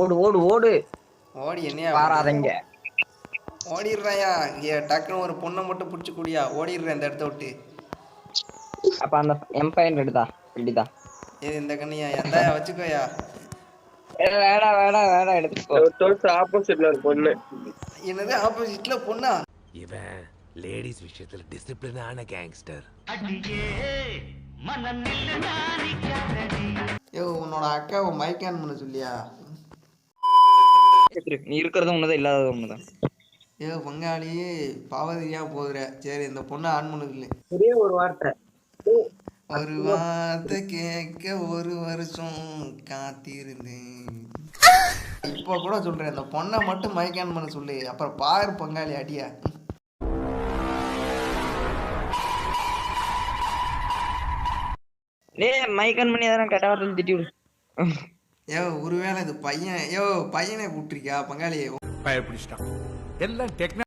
ஓடு ஓடு ஓடு. ஓடி என்னையா பாராதீங்க. ஓடிடுறாயா டக்குன்னு ஒரு பொண்ணை மட்டும் பிடிச்சி கூடியா ஓடிடுறேன் இந்த இடத்த விட்டு. அப்ப அந்த எம்பையன் எடுத்தா இப்படிதா. இது இந்த கண்ணியா எந்தாயா வச்சுக்கோயா. வேடா வேடா வேடா எடுத்து ஆப்போசிட்ல ஒரு பொண்ணு. என்னது ஆப்போசிட்ல பொண்ணா? இவன் லேடிஸ் விஷயத்துல டிசிப்ளினான கேங்ஸ்டர். யோ உன்னோட அக்காவை மைக் ஆன் பண்ண சொல்லியா? நீ இருக்கிறது ஒண்ணுதான் இல்லாதது ஒண்ணுதான். ஏ பங்காளி பாவதியா போதுற. சரி இந்த பொண்ணை ஆன் பண்ணதில்லை. ஒரே ஒரு வார்த்தை. ஒரு வார்த்தை கேட்க ஒரு வருஷம் காத்திருந்தேன். இப்போ கூட சொல்றேன் இந்த பொண்ணை மட்டும் மைக் ஆன் பண்ண சொல்லு. அப்புறம் பாரு பங்காளி அடியா. மைக் ஆன் பண்ணி அதெல்லாம் கெட்ட வார்த்தை திட்டி விடு. ஏ ஒருவேளை இது பையன் பையனை கூப்பிட்டுருக்கியா பங்காளி? பயப்பிடிச்சிட்டான் எல்லாம்